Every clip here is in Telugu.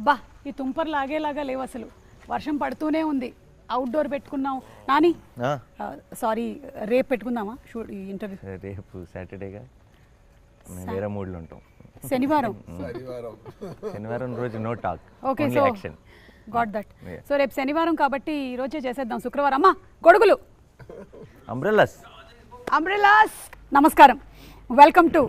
బా ఈ తుంపర్ లాగేలాగా లేవు అసలు, వర్షం పడుతూనే ఉంది. అవుట్డోర్ పెట్టుకున్నాం నాని, సారీ రేపు పెట్టుకుందామా షూట్ ఈ ఇంటర్వ్యూ? రేపు సాటర్డేగా వేరే మూడ్లో ఉంటాం. శనివారం శనివారం రోజు no talk, okay. Only so action. Got that. So రేపు శనివారం కాబట్టి ఈ రోజే చేసేద్దాం. శుక్రవారం అమ్మా గొడుగులు, అంబ్రెల్లాస్. అంబ్రెలాస్. నమస్కారం, welcome to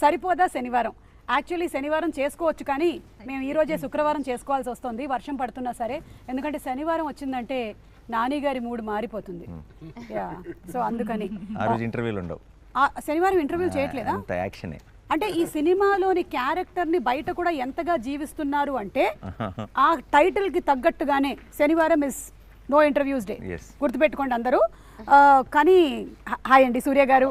Saripodhaa Sanivaaram. Actually శనివారం చేసుకోవచ్చు కానీ మేము ఈరోజే శుక్రవారం చేసుకోవాల్సి వస్తుంది, వర్షం పడుతున్నా సరే. ఎందుకంటే శనివారం వచ్చిందంటే నాని గారి మూడు మారిపోతుంది. యా, సో అందుకని ఆ రోజు ఇంటర్వ్యూలు ఉండవు. శనివారం ఇంటర్వ్యూ చేయట్లేదా? అంత యాక్షనే. అంటే ఈ సినిమాలోని క్యారెక్టర్ని బయట కూడా ఎంతగా జీవిస్తున్నారు అంటే ఆ టైటిల్కి తగ్గట్టుగానే శనివారం ఇస్ నో ఇంటర్వ్యూస్ డే, గుర్తుపెట్టుకోండి అందరూ. కానీ హాయ్ అండి సూర్య గారు.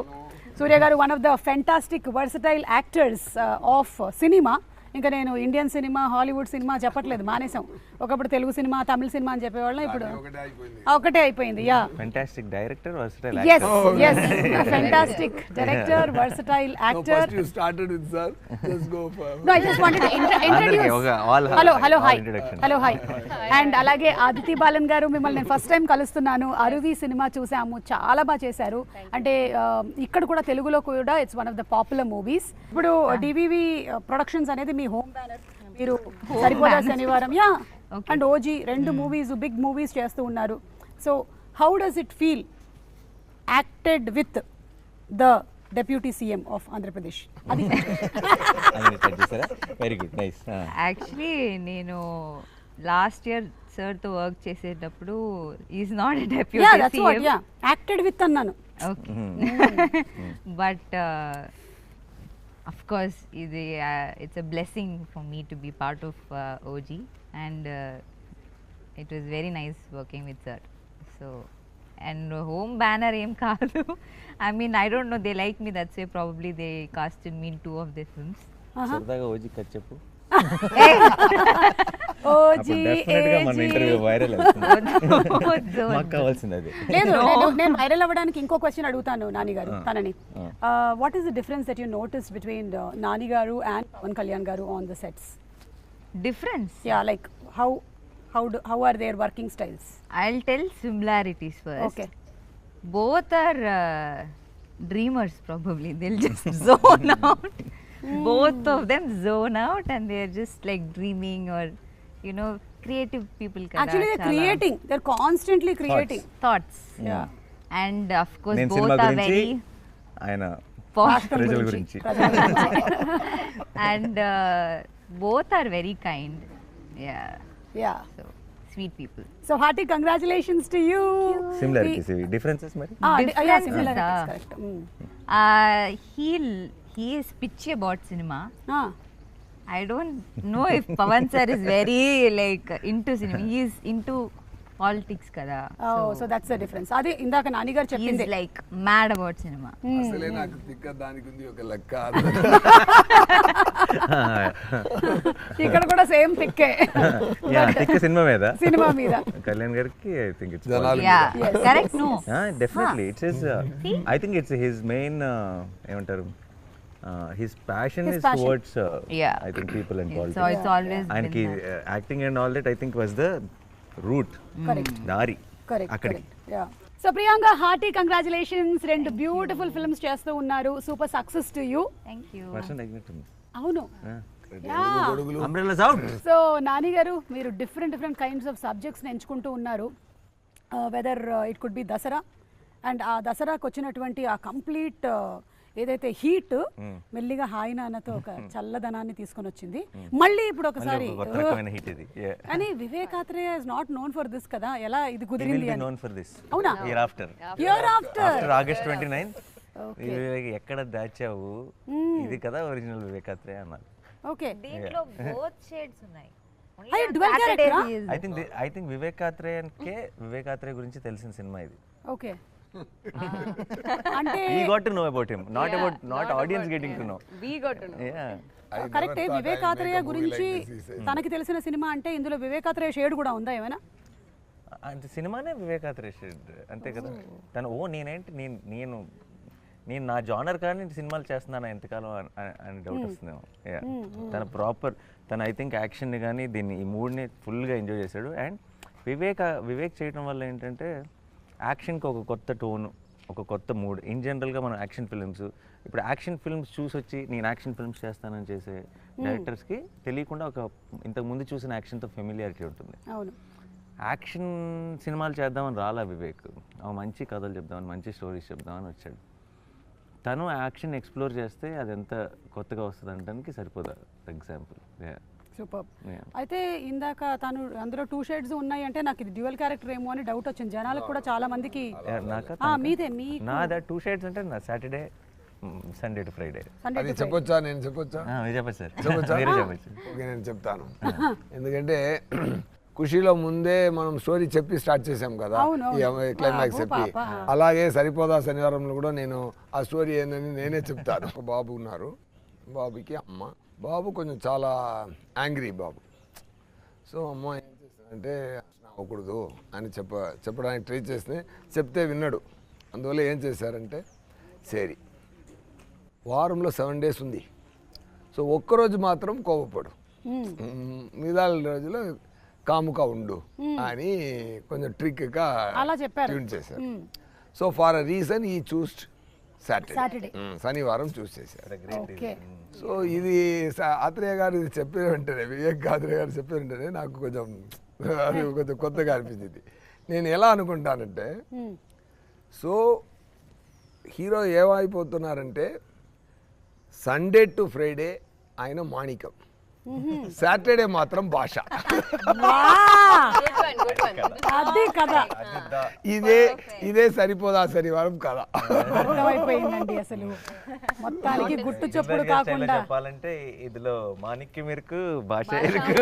సూర్య గారు one of the fantastic versatile actors of cinema. ఇంకా నేను ఇండియన్ సినిమా, హాలీవుడ్ సినిమా చెప్పట్లేదు, మానేసాం. ఒకప్పుడు తెలుగు సినిమా, తమిళ సినిమా అని చెప్పేవాళ్ళం, ఇప్పుడు ఒకటే అయిపోయింది. Yeah, fantastic director, versatile yes yes fantastic director, versatile actor. First you started with sir, just go for No, I just wanted to introduce. Hello hi and అలాగే ఆదితి బాలన్ గారు, మిమ్మల్ని నేను ఫస్ట్ టైం కలుస్తున్నాను. అరువి సినిమా చూసాము, చాలా బాగా చేశారు. అంటే ఇక్కడ కూడా తెలుగులో కూడా it's one of the popular movies. ఇప్పుడు డివివి ప్రొడక్షన్స్ అనేది మీ హోమ్ బ్యానర్. మీరు సరిపోదా శనివారం యా అండ్ ఓజీ రెండు మూవీస్, బిగ్ మూవీస్ చేస్తూ ఉన్నారు. So how does it feel acted with the deputy CM of Andhra Pradesh? అది వెరీ గుడ్, నైస్. యాక్చువల్లీ నేను లాస్ట్ ఇయర్ సార్తో వర్క్ చేసేటప్పుడు is not deputy CM, acted with అన్నాను. Okay. But of course it's a blessing for me to be part of OG, and it was very nice working with sir. So and home banner em kaadu. I mean, I don't know, they like me, that's why probably they casted me in 2 of their films. సరదాగా ఓజీ కట్ చెప్పు. ఓజీ మన ఇంటర్వ్యూ వైరల్ అవుతుంది, మాకు కావాల్సింది అది. లేదు, నేను వైరల్ అవ్వడానికి ఇంకో క్వశ్చన్ అడుగుతాను నాని గారు తనని. What is the difference that you notice between Nani గారు అండ్ పవన్ కళ్యాణ్ గారు on the sets? Difference? Yeah, like how are their working styles? I'll tell similarities first. Okay. Both are dreamers probably. They'll just zone out. Both of them zone out and they're just like dreaming, or you know, creative people kada. Actually they're creating, they're constantly creating thoughts. Yeah. And of course నేను both సినిమా are గురించి, very ఆయన posh. ప్రజల గురించి. And both are very kind. Yeah. Yeah. So sweet people. So hearty congratulations to you. Similarities, differences మరి. Yeah, similarities, correct. He is pitchy about cinema. Ah. I don't know if Pavan sir is very like into cinema. He is into politics kada. Oh, so that's the difference. Adi indaka Nani garu He is cheppinde. like mad about cinema. అసలే నాకు తిక్క దానికి ఉంది ఒక లెక్క. ఇక్కడ కూడా సేమ్ తిక్కే. తిక్క సినిమా మీద కళ్యాణ్ గారికి I think it's Yeah, correct. No. Definitely it's his, I think it's his main ఏమంటారు, his passion is towards I think people and politics. So it's always and acting and all that I think was the route. Correct. Dari. Correct. Yeah. So Priyanka, hearty congratulations. Rendu beautiful films chestu unnaru. Super success to you. Thank you. Person agnattum. Avunu. గొడుగులు. Umbrellas out. So Nani garu, మీరు different kinds of subjects ని ఎంచుకుంటూ ఉన్నారు. Whether it could be Dasara, and ఆ దసరాకు వచ్చినటువంటి ఆ కంప్లీట్ ఏదైతే హీట్ మెల్లిగా హాయి నాన్నతో ఒక చల్లదనాన్ని తీసుకొని వచ్చింది. మళ్ళీ ఇప్పుడు ఒకసారి కానీ Vivekatreya is not known for this కదా, ఎలా ఇది కుదిరింది? అవునా? ఇయర్ ఆఫ్టర్ ఆగస్ట్ 29 ఎక్కడ దాచావు, ఇది కదా ఒరిజినల్ వివేకాత్రేయ అన్నారు. ఓకే, దీంట్లో both shades ఉన్నాయి. ఐ థింక్ వివేకాత్రేయ గురించి తెలిసిన సినిమా ఇది. ఓకే, అంటే we got to know about him, not audience getting to know. We got to know. Yeah. కరెక్టే. వివేకాత్రేయ గురించి తనకి తెలిసిన సినిమా అంటే ఇందులో వివేకాత్రేయ షేడ్ కూడా ఉందా ఏమైనా? అంటే సినిమానే వివేకాత్రేయ షేడ్ అంతే కదా. తను నేను నా జానర్ కానీ సినిమాలు చేస్తున్నాను ఎంతకాలం అని డౌట్ వస్తుందేమో. తన తను ఐ థింక్ యాక్షన్ని కానీ దీన్ని ఈ మూడ్ని ఫుల్గా ఎంజాయ్ చేశాడు. అండ్ వివేక్ చేయడం వల్ల ఏంటంటే యాక్షన్కి ఒక కొత్త టోను, ఒక కొత్త మూడ్. ఇన్ జనరల్గా మనం యాక్షన్ ఫిల్మ్స్, ఇప్పుడు యాక్షన్ ఫిల్మ్స్ చూసి వచ్చి నేను యాక్షన్ ఫిల్మ్స్ చేస్తానని చేసే డైరెక్టర్స్కి తెలియకుండా ఒక ఇంతకుముందు చూసిన యాక్షన్తో ఫెమిలియారిటీ ఉంటుంది. అవును, యాక్షన్ సినిమాలు చేద్దామని రాలా వివేక్, మంచి కథలు చెప్దామని, మంచి స్టోరీస్ చెప్దామని వచ్చాడు. తను యాక్షన్ ఎక్స్ప్లోర్ చేస్తే అది ఎంత కొత్తగా వస్తుంది అనడానికి సరిపోదా ఎగ్జాంపుల్. సూపర్. అయితే ఇందాక తను అందులో 2 షేడ్స్ ఉన్నాయి అంటే నాకు ఇది డ్యూయల్ క్యారెక్టర్ ఏమో అని డౌట్ వచ్చింది జనాలకు కూడా, చాలా మందికి. మీదే నాదా 2 షేడ్స్ అంటే నా సాటర్డే సండే టు ఫ్రైడే. అది చెప్పొచ్చా? నేను చెప్పొచ్చా? చెప్పచ్చు సార్, చెప్పొచ్చా? చెప్పచ్చు. ఓకే, నేను చెప్తాను. ఎందుకంటే ఖుషీలో ముందే మనం స్టోరీ చెప్పి స్టార్ట్ చేసాం కదా, క్లైమాక్స్ చెప్పి. అలాగే సరిపోదా శనివారంలో కూడా నేను ఆ స్టోరీ ఏందని నేనే చెప్తాను. ఒక బాబు ఉన్నారు, బాబుకి అమ్మ. బాబు కొంచెం చాలా యాంగ్రీ బాబు. సో అమ్మ ఏం చేస్తానంటే అవ్వకూడదు అని చెప్పడానికి ట్రై చేస్తే చెప్తే విన్నాడు. అందువల్ల ఏం చేశారంటే, సరే వారంలో 7 days ఉంది, సో ఒక్కరోజు మాత్రం కోపపడు, మిగతా రోజులో కాముగా ఉండు అని కొంచెం ట్రిక్గా ట్యూన్ చేశారు. సో ఫార్ అ రీజన్ ఈ చూస్డ్ సాటర్డే, శనివారం చూస్ చేశారు. సో ఇది ఆత్రేయ గారు ఇది చెప్పిన వెంటనే, వివేక్ ఆత్రేయ గారు చెప్పిన వెంటనే నాకు కొంచెం అది కొంచెం కొత్తగా అనిపించింది. నేను ఎలా అనుకుంటానంటే, సో హీరో ఏమైపోతున్నారంటే సండే టు ఫ్రైడే ఆయన మాణికం, సాటర్డే మాత్రం భాష. ఇదే సరిపోదా శనివారం కదా. అర్థమైపోయిందండి. అసలు మొత్తానికి గుట్టు చప్పుడు కాకుండా చెప్పాలంటే ఇదిలో మాణిక్యం ఇరుకు, భాష ఇరుకు.